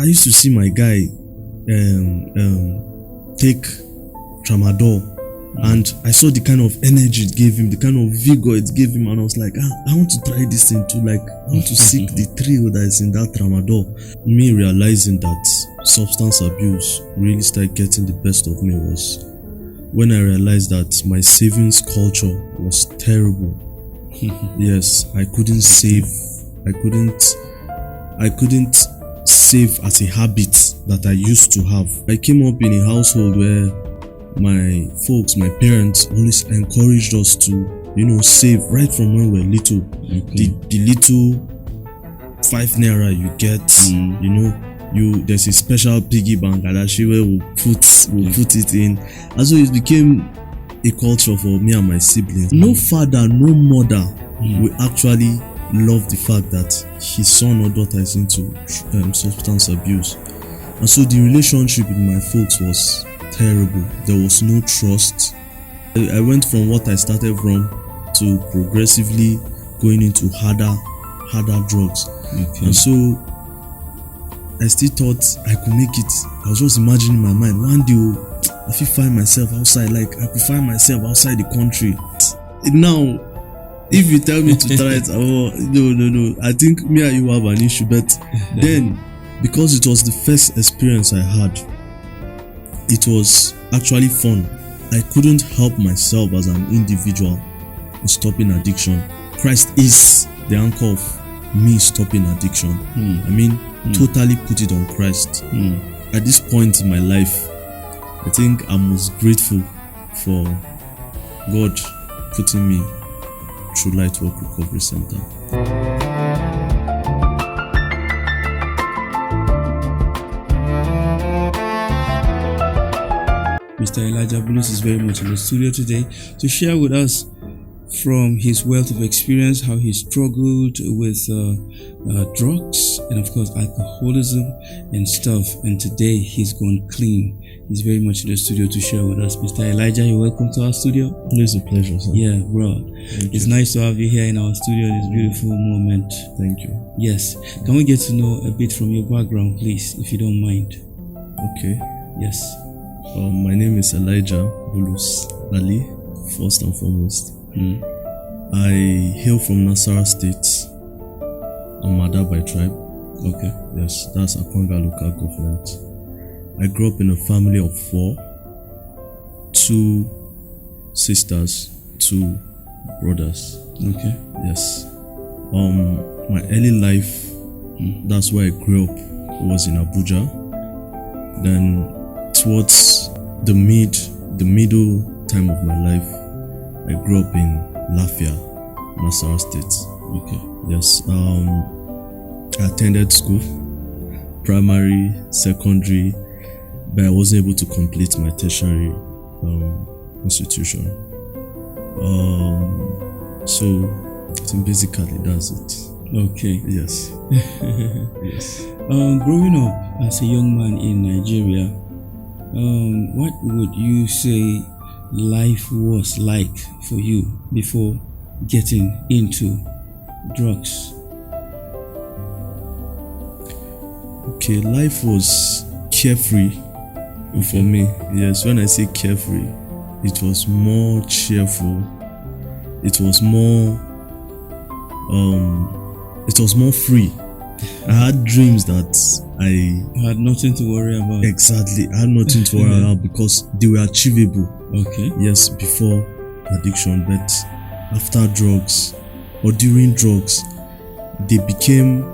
I used to see my guy take tramadol, and I saw the kind of energy it gave him, the kind of vigor it gave him, and I was like, I want to try this thing too. Like, I want to seek the thrill that is in that tramadol. Me realizing that substance abuse really started getting the best of me was when I realized that my savings culture was terrible. Yes, I couldn't save. I couldn't save as a habit that I used to have. I came up in a household where my folks, my parents, always encouraged us to, save right from when we were little. Okay. The little 5 naira you get, there's a special piggy bank and actually where we'll put it in. And so it became a culture for me and my siblings. No father, no mother will actually love the fact that his son or daughter is into substance abuse. And so the relationship with my folks was terrible. There was no trust. I went from what I started from to progressively going into harder drugs. Okay. And so I still thought I could make it. I was just imagining in my mind, one day I could find myself outside, like I could find myself outside the country. Now, if you tell me to try it, no. I think me and you have an issue. But then, because it was the first experience I had, it was actually fun. I couldn't help myself as an individual in stopping addiction. Christ is the anchor of me stopping addiction. Totally put it on Christ. At this point in my life, I think I'm most grateful for God putting me through Lightwk Recovery Center. Mr. Elijah Bulus is very much in the studio today to share with us from his wealth of experience how he struggled with drugs and of course alcoholism and stuff, and today he's gone clean. He's very much in the studio to share with us. Mr. Elijah, you're welcome to our studio. It's a pleasure, sir. Yeah, bro. It's nice to have you here in our studio, this beautiful moment. Thank you. Yes. Can we get to know a bit from your background, please, if you don't mind? Okay. Yes. My name is Elijah Bulus Ali, first and foremost. I hail from Nasarawa State. I'm Mada by tribe. Okay. Yes, that's Akwanga local government. I grew up in a family of 4, 2 sisters, 2 brothers. Okay. Yes. My early life, that's where I grew up, was in Abuja. Then towards the middle time of my life, I grew up in Lafia, Nasarawa State. Okay. Yes. I attended school, primary, secondary, but I wasn't able to complete my tertiary institution. So I think basically that's it. Okay. Yes. Yes. Growing up as a young man in Nigeria, what would you say life was like for you before getting into drugs? Okay, life was carefree for me. Yes, when I say carefree, it was more cheerful. It was more free. I had dreams that I had nothing to worry about. Exactly, I had nothing to worry about because they were achievable. Okay. Yes, before addiction, but after drugs or during drugs, they became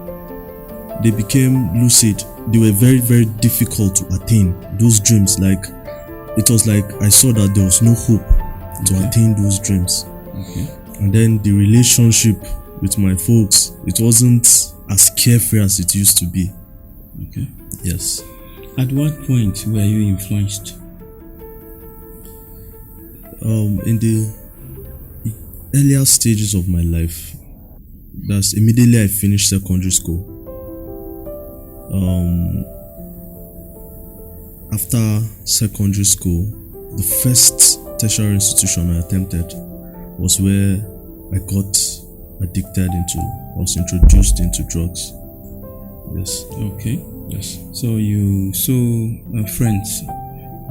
lucid. They were very, very difficult to attain. Those dreams, like it was like I saw that there was no hope to attain those dreams. Okay. And then the relationship with my folks, it wasn't as carefree as it used to be. Okay. Yes. At what point were you influenced? In the earlier stages of my life, that's immediately I finished secondary school. After secondary school, the first tertiary institution I attempted was where I was introduced into drugs. Yes. Okay. Yes. So you saw friends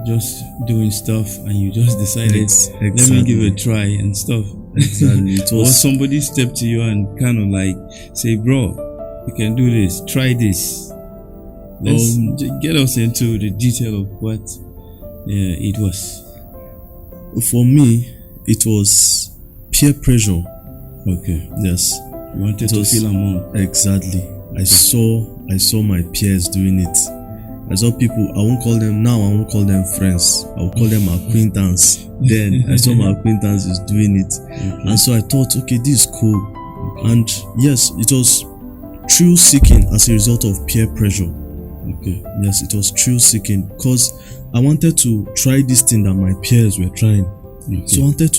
just doing stuff, and you just decided, let me give it a try and stuff. Exactly. It Or was somebody stepped to you and kind of like say, bro, you can do this, try this. Let's get us into the detail of what it was. for me. It was peer pressure. Okay. Yes. You wanted to feel among. Exactly. I saw my peers doing it. I saw people. I won't call them friends. I will call them acquaintance. Then I saw my acquaintances doing it, and so I thought, okay, this is cool. And yes, it was thrill seeking as a result of peer pressure. Okay. Yes, it was thrill seeking because I wanted to try this thing that my peers were trying. Okay. So I wanted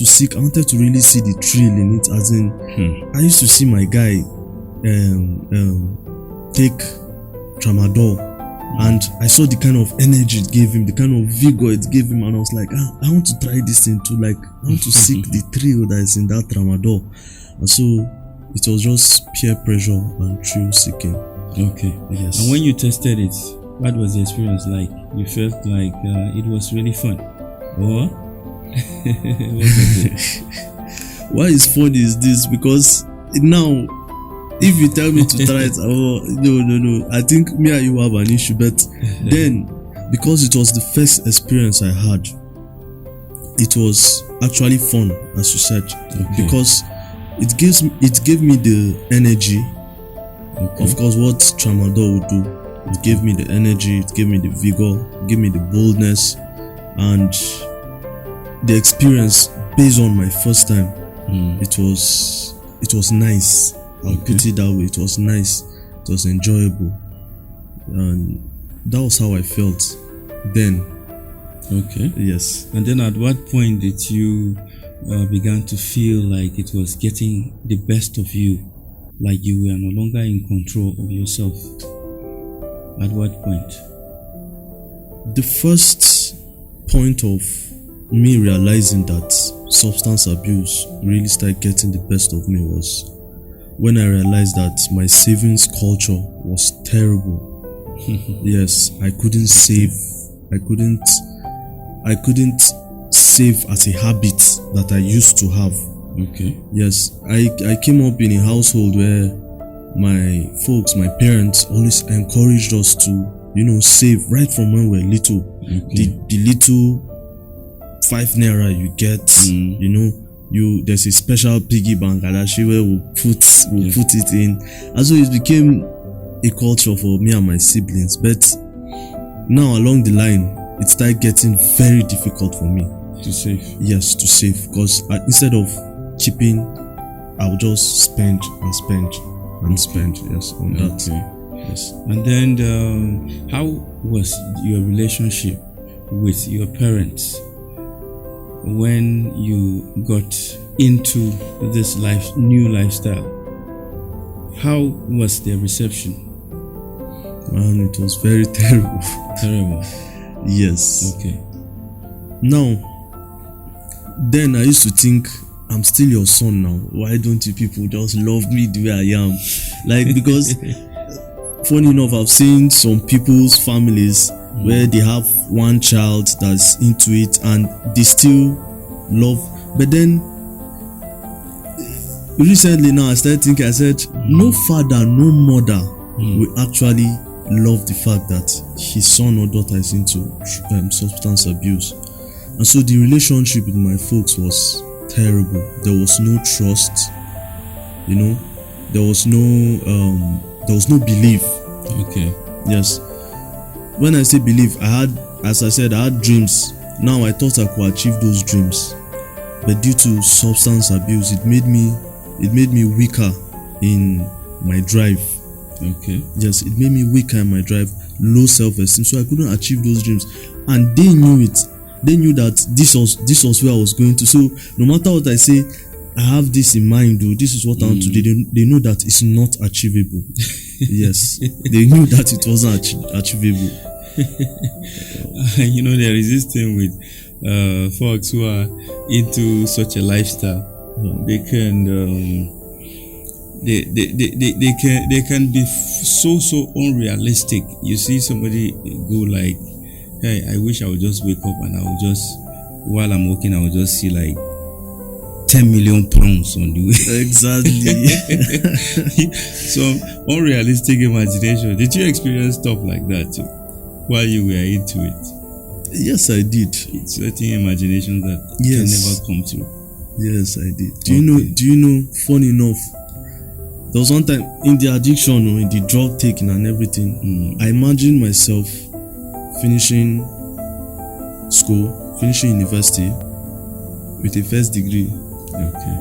to really see the thrill in it. As in, I used to see my guy take tramadol, and I saw the kind of energy it gave him, the kind of vigor it gave him, and I was like, I want to try this thing too. Like, I want to seek the thrill that is in that tramadol. And so it was just peer pressure and thrill seeking. Okay. Yes. And when you tested it, what was the experience like? You felt like it was really fun, or why is funny is this? Because now, if you tell me to try it, no, I think me and you have an issue. But then, because it was the first experience I had, it was actually fun, as you said, because it gave me the energy. Of course, what tramadol would do, it gave me the energy, it gave me the vigor, it gave me the boldness, and the experience based on my first time. It was nice. I'll put it that way. It was nice. It was enjoyable, and that was how I felt then. Okay. Yes. And then at what point did you began to feel like it was getting the best of you, like you were no longer in control of yourself? At what point? The first point of me realizing that substance abuse really started getting the best of me was when I realized that my savings culture was terrible. Yes, I couldn't save. I couldn't save as a habit that I used to have. Okay. Yes, I came up in a household where my parents always encouraged us to, save right from when we were little. Okay. The little 5 naira you get, there's a special piggy bank at Ashi where we'll put it in. And so it became a culture for me and my siblings. But now along the line, it started getting very difficult for me to save. Yes, to save, because instead of keeping, I would just spend and spend and spend. Yes, on that. Yes. And then, how was your relationship with your parents when you got into this new lifestyle? How was their reception? Man, it was very terrible. Terrible. Yes. Okay. Now, then I used to think, I'm still your son now. Why don't you people just love me the way I am? Like, because funny enough, I've seen some people's families where they have one child that's into it and they still love. But then recently now I started thinking, I said, no father, no mother will actually love the fact that his son or daughter is into substance abuse. And so the relationship with my folks was terrible. There was no trust, there was no belief. Okay. Yes. When I say belief, I had dreams. Now I thought I could achieve those dreams, but due to substance abuse, it made me weaker in my drive. Okay. Yes, it made me weaker in my drive, low self-esteem, so I couldn't achieve those dreams. And they knew it. They knew that this was where I was going to. So no matter what I say, I have this in mind, though. This is what I want to do. They know that it's not achievable. Yes, they knew that it wasn't achievable. There is this thing with folks who are into such a lifestyle. They can they can be so unrealistic. You see somebody go like, hey, I wish I would just wake up and I would just, while I'm walking, I would just see like 10 million pounds on the way. Exactly. Some unrealistic imagination. Did you experience stuff like that too while you were into it? Yes, I did. It's certain imagination that can never come true. Yes, I did. Do you know, funny enough, there was one time in the addiction or in the drug taking and everything, I imagined myself finishing school, finishing university with a first degree. Okay.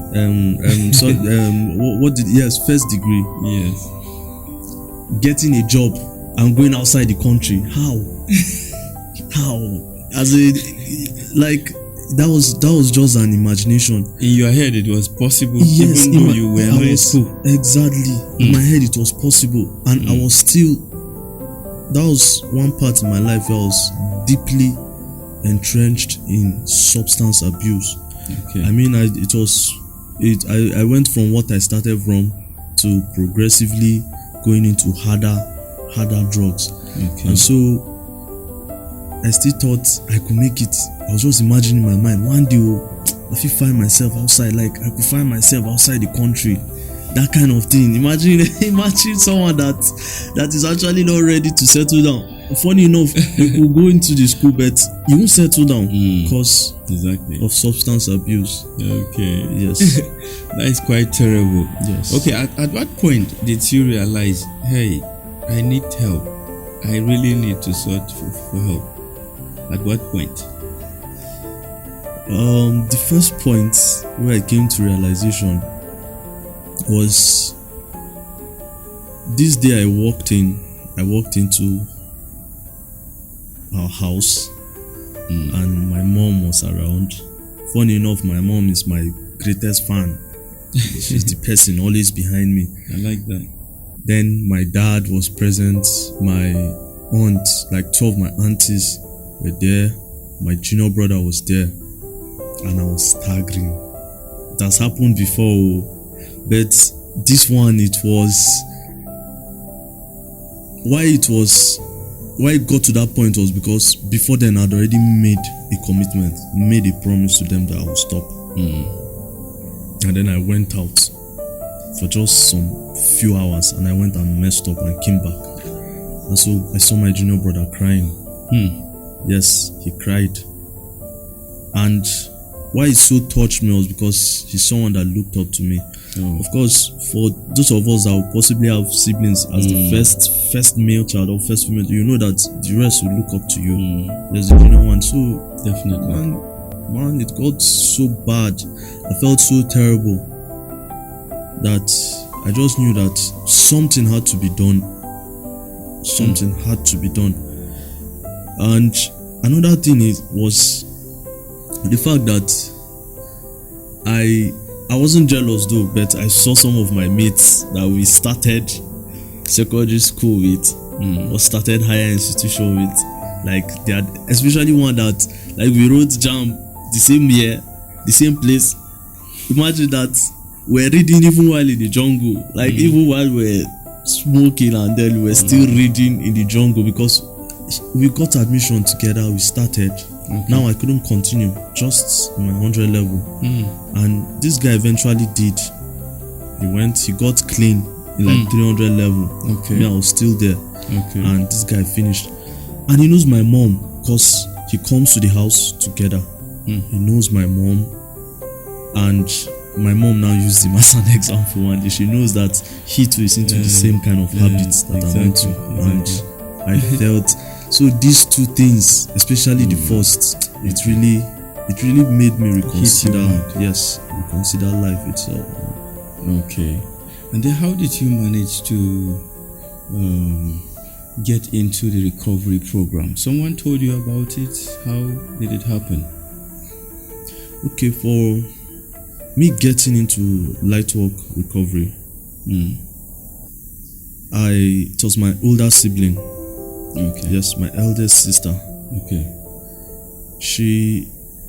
First degree. Yes. Getting a job and going outside the country. How? As a, like, that was just an imagination. In your head, it was possible. Yes, even though you were not in school. Exactly. In my head, it was possible, and I was still. That was one part in my life where I was deeply entrenched in substance abuse. Okay. I mean, I went from what I started from to progressively going into harder drugs. Okay. And so I still thought I could make it. I was just imagining in my mind, one day I could find myself outside, like I could find myself outside the country. That kind of thing. Imagine someone that is actually not ready to settle down. Funny enough, you could go into the school, but you won't settle down because of substance abuse. Okay. Yes. That is quite terrible. Yes. Okay, at what point did you realize, hey, I need help? I really need to search for help. At what point? The first point where I came to realization was this day I walked into our house and my mom was around. Funny enough, my mom is my greatest fan. She's the person always behind me. I like that. Then my dad was present, my aunt, like 2 of my aunties were there, my junior brother was there, and I was staggering. It has happened before, but this one, it was why it got to that point was because before then I'd already made a commitment, made a promise to them that I would stop. And then I went out for just some few hours and I went and messed up and came back. And so I saw my junior brother crying. Yes, he cried. And why it so touched me was because he's someone that looked up to me. Of course, for those of us that will possibly have siblings as the first male child or first female, you know that the rest will look up to you. There's the junior one. So definitely, man, it got so bad. I felt so terrible that I just knew that something had to be done. Something had to be done. And another thing was the fact that I wasn't jealous though, but I saw some of my mates that we started secondary school with or started higher institution with, like they had, especially one that like we wrote jam the same year, the same place. Imagine that we're reading even while in the jungle, like even while we're smoking, and then we're still reading in the jungle because we got admission together, we started. Now I couldn't continue, just my 100 level. And this guy eventually did. He got clean in like 300 level. Me, I was still there. And this guy finished. And he knows my mom because he comes to the house together. He knows my mom. And my mom now used him as an example one day. She knows that he too is into the same kind of habits that I'm into. And I felt so these two things, especially the first, it really made me reconsider life itself. Okay. And then how did you manage to get into the recovery program? Someone told you about it? How did it happen? Okay, for me getting into Lightwk recovery, it was my older sibling. Okay. Yes, my eldest sister. Okay.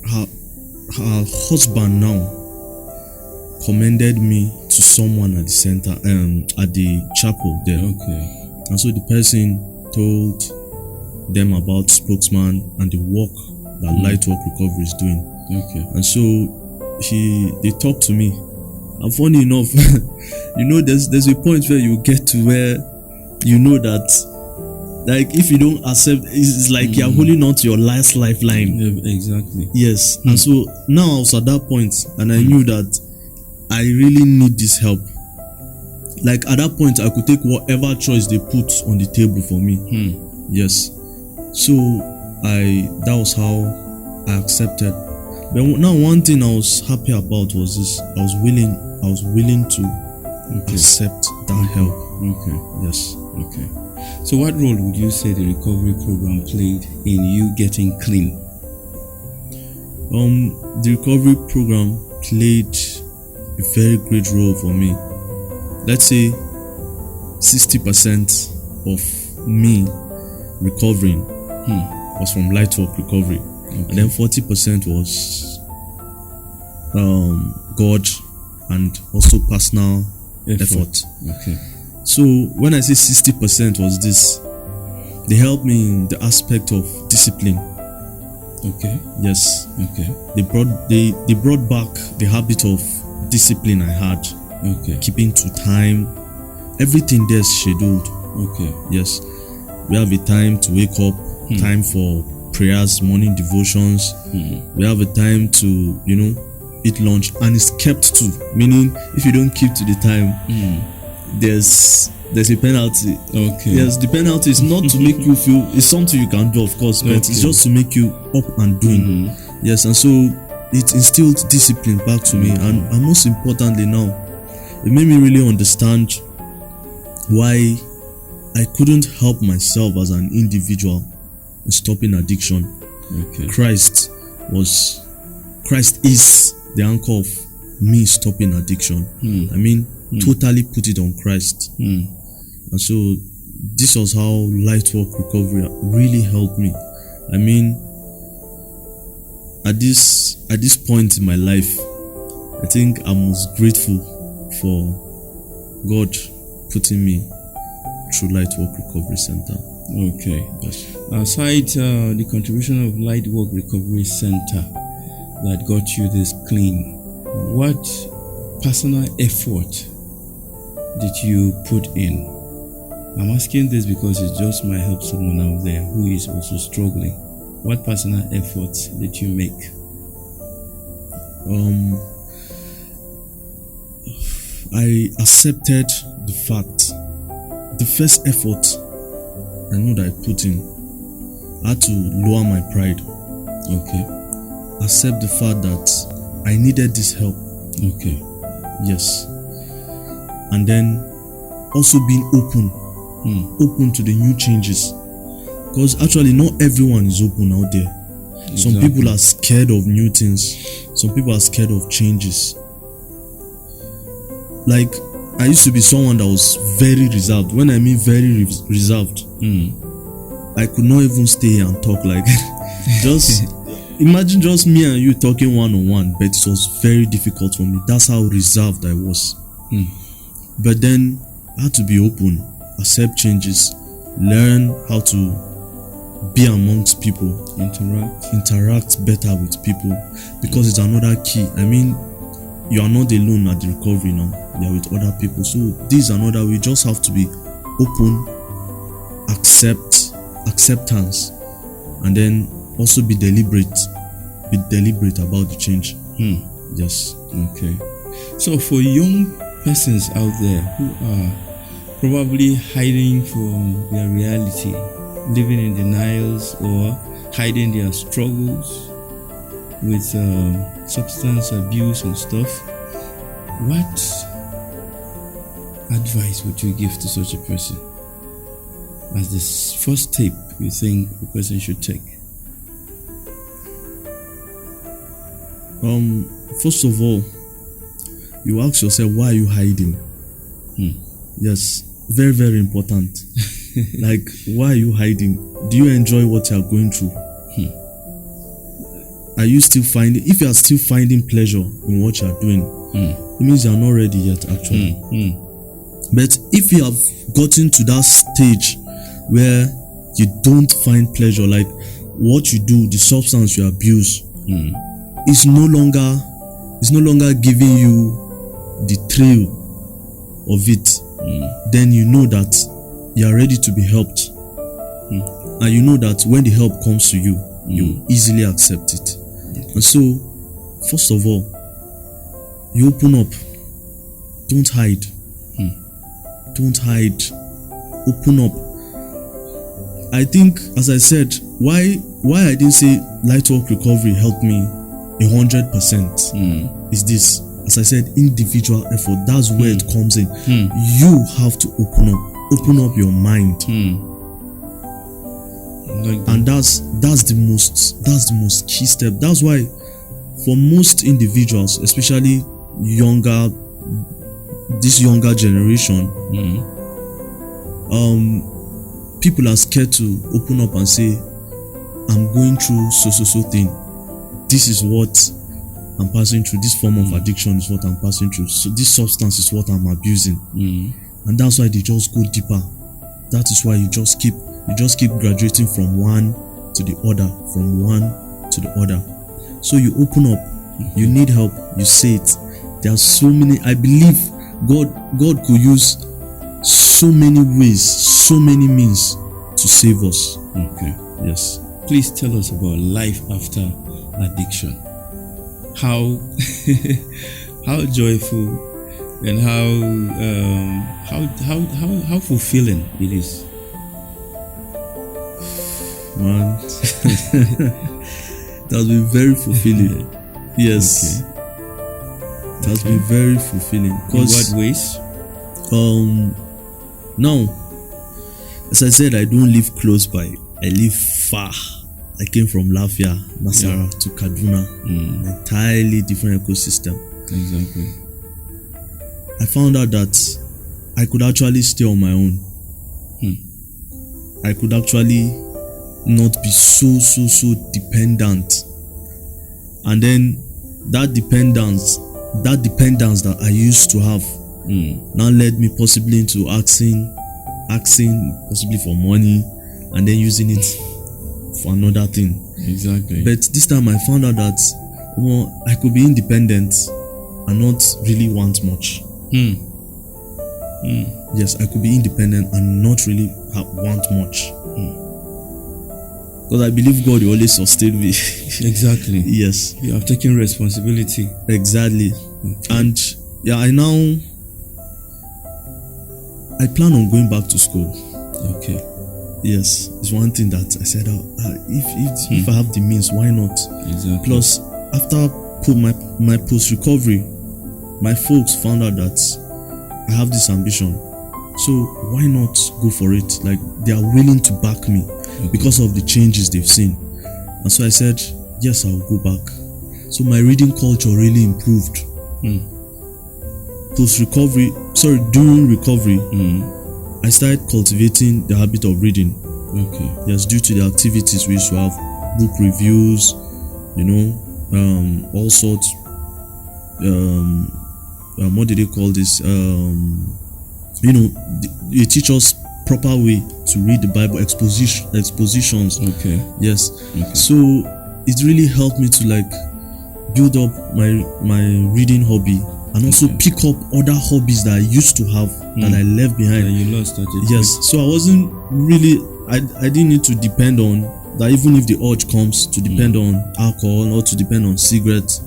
Her husband now commended me to someone at the center, at the chapel there. Okay. And so the person told them about spokesman and the work that Lightwk Recovery is doing. Okay. And so they talked to me. And funny enough, there's a point where you get to where you know that, like, if you don't accept, it's like you're holding on to your last lifeline. Yeah, exactly. Yes. And so now I was at that point, and I knew that I really need this help. Like, at that point, I could take whatever choice they put on the table for me. Yes. So that was how I accepted. But now, one thing I was happy about was this: I was willing to accept that help. Okay. Yes. Okay. So, what role would you say the recovery program played in you getting clean? The recovery program played a very great role for me. Let's say 60% of me recovering was from Lightwk Recovery, and then 40% was God and also personal effort. Okay. So when I say 60% was this, they helped me in the aspect of discipline. Okay. Yes. Okay. They brought back the habit of discipline I had. Okay. Keeping to time. Everything there's scheduled. Okay. Yes. We have a time to wake up, time for prayers, morning devotions. We have a time to, eat lunch, and it's kept to. Meaning, if you don't keep to the time, there's a penalty. Okay. Yes, the penalty is not to make you feel, it's something you can do, of course, but it's just to make you up and doing. Yes, and so it instilled discipline back to me, and most importantly now, it made me really understand why I couldn't help myself as an individual in stopping addiction. Okay. Christ is the anchor of me stopping addiction. I mean, totally put it on Christ. And so this was how Lightwk Recovery really helped me. I mean, at this point in my life, I think I'm most grateful for God putting me through Lightwk Recovery Center. Okay. Yes. Aside the contribution of Lightwk Recovery Center that got you this clean, what personal effort did you put in? I'm asking this because it just might help someone out there who is also struggling. What personal efforts did you make? I accepted the fact. The first effort I know that I put in, I had to lower my pride. Okay. Accept the fact that I needed this help. Okay. Yes. And then also being open to the new changes. Because actually not everyone is open out there. Exactly. Some people are scared of new things. Some people are scared of changes. Like, I used to be someone that was very reserved. When I mean very reserved, I could not even stay here and talk. Like, just imagine just me and you talking one-on-one, but it was very difficult for me. That's how reserved I was. But then I had to be open, accept changes, learn how to be amongst people, interact better with people, because it's another key. I mean, you are not alone at the recovery now. You are with other people. So this is another way. You just have to be open, acceptance, and then also be deliberate. Be deliberate about the change. Yes. Okay. So for young persons out there who are probably hiding from their reality, living in denials, or hiding their struggles with substance abuse and stuff, what advice would you give to such a person as the first step you think a person should take? First of all, you ask yourself, why are you hiding? Yes, very, very important. Like, why are you hiding? Do you enjoy what you are going through? Are you still if you are still finding pleasure in what you are doing, means you are not ready yet, actually. But if you have gotten to that stage where you don't find pleasure, like what you do, the substance you abuse, is no longer giving you the thrill of it, then you know that you are ready to be helped. And you know that when the help comes to you, you easily accept it. And so, first of all, you open up. Don't hide. Don't hide. Open up. I think, as I said, why I didn't say Lightwk recovery helped me 100% is this. As I said, individual effort. That's where it comes in. You have to open up your mind. And that's the most key step. That's why for most individuals, especially this younger generation, people are scared to open up and say, I'm going through so thing. This is what I'm passing through. This form of addiction is what I'm passing through. So this substance is what I'm abusing. And that's why they just go deeper. That is why you just keep graduating from one to the other, from one to the other. So you open up, you need help, you say it. There are so many. I believe God could use so many ways, so many means to save us. Okay. Yes. Please tell us about life after addiction. How how joyful and how fulfilling it is. Man, that has been very fulfilling. Yes. Okay. It has been very fulfilling. In what ways? Now, as I said, I don't live close by. I live far. I came from Lafia, Nasara to Kaduna. An entirely different ecosystem. Exactly. I found out that I could actually stay on my own. I could actually not be so dependent. And then that dependence that I used to have now led me possibly into asking possibly for money and then using it for another thing. Exactly. But this time I found out that I could be independent and not really want much. Yes, I could be independent and not really want much. Because I believe God will always sustain me. Exactly. Yes. You have taken responsibility. Exactly. Okay. And I plan on going back to school. Okay. Yes, it's one thing that I said, if I have the means, why not? Exactly. Plus, after my post-recovery, my folks found out that I have this ambition. So why not go for it? Like, they are willing to back me because of the changes they've seen. And so I said, yes, I'll go back. So my reading culture really improved. During recovery, I started cultivating the habit of reading. Okay. Yes, due to the activities we used to have, book reviews, all sorts. What did they call this? They teach us proper way to read the Bible, expositions. Okay. Yes. Okay. So it really helped me to build up my reading hobby and also pick up other hobbies that I used to have that I left behind. And you lost that. Yes. So I wasn't really. I didn't need to depend on that. Even if the urge comes to depend on alcohol or to depend on cigarettes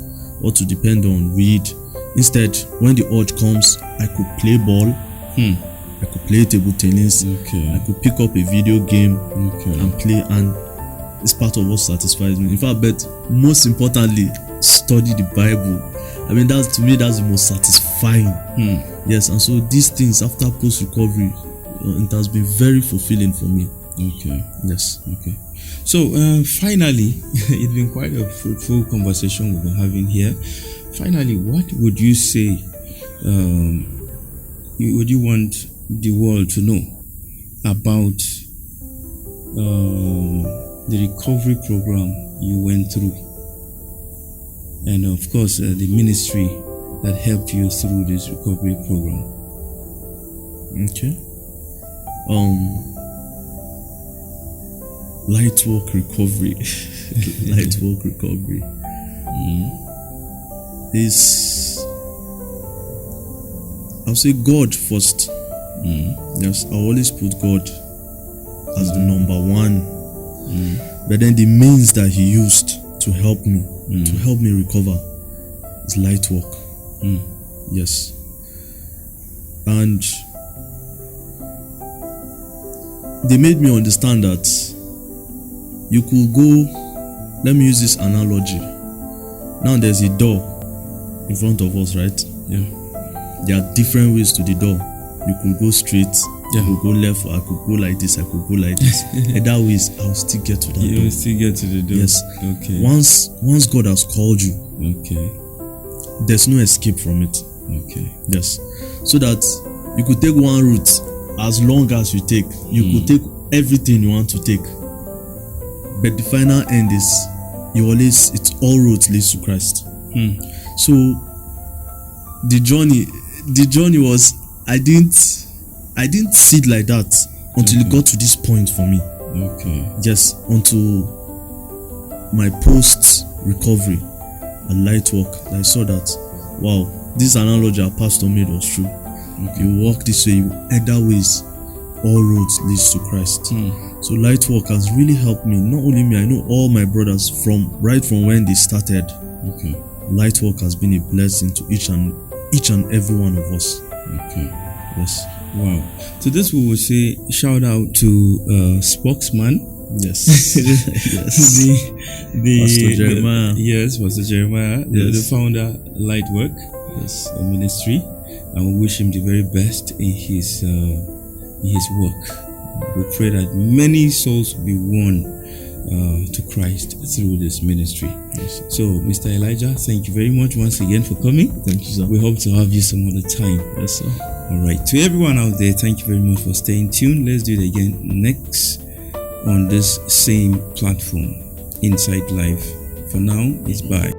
or to depend on weed, instead, when the urge comes, I could play ball. I could play table tennis. Okay. I could pick up a video game and play, and it's part of what satisfies me. In fact, but most importantly, study the Bible. I mean, that's the most satisfying. Yes, and so these things after post-recovery, it has been very fulfilling for me. Okay. Yes. Okay. So finally, it's been quite a fruitful conversation we've been having here. Finally, what would you say? Would you want the world to know about the recovery program you went through, and of course the ministry that helped you through this recovery program? Okay. Lightwk recovery. Lightwk recovery. Is, I'll say God first. Yes, I always put God as the number one. But then the means that He used to help me recover is Lightwk. Yes. And they made me understand that you could go, let me use this analogy. Now there's a door in front of us, right? Yeah. There are different ways to the door. You could go straight, Yeah. you could go left, or I could go like this, I could go like this. Either ways, I'll still get to that You door. will still get to the door. Yes. Okay. Once God has called you, Okay. there's no escape from it. Okay. Yes. So that you could take one route as long as you take. You could take everything you want to take. But the final end is it's all roads leads to Christ. So the journey was, I didn't see it like that until it got to this point for me. Okay. Just until my post recovery and Lightwk, I saw that, wow, this analogy our pastor made was true. You walk this way, either ways, all roads leads to Christ. So Lightwk has really helped me. Not only me, I know all my brothers right from when they started. Okay. Lightwk has been a blessing to each and every one of us. Okay. Yes. Wow. So this we will say shout out to spokesman. Yes. Yes. Pastor Jeremiah. Yes, Pastor Jeremiah, the Yes. founder Lightwk Yes. ministry, and we wish him the very best in his work. We pray that many souls will be won to Christ through this ministry. Yes. So, Mr. Elijah, thank you very much once again for coming. Thank you, sir. We hope to have you some other time. Yes, sir. All right. To everyone out there, thank you very much for staying tuned. Let's do it again next on this same platform, Inside Life. For now, it's bye.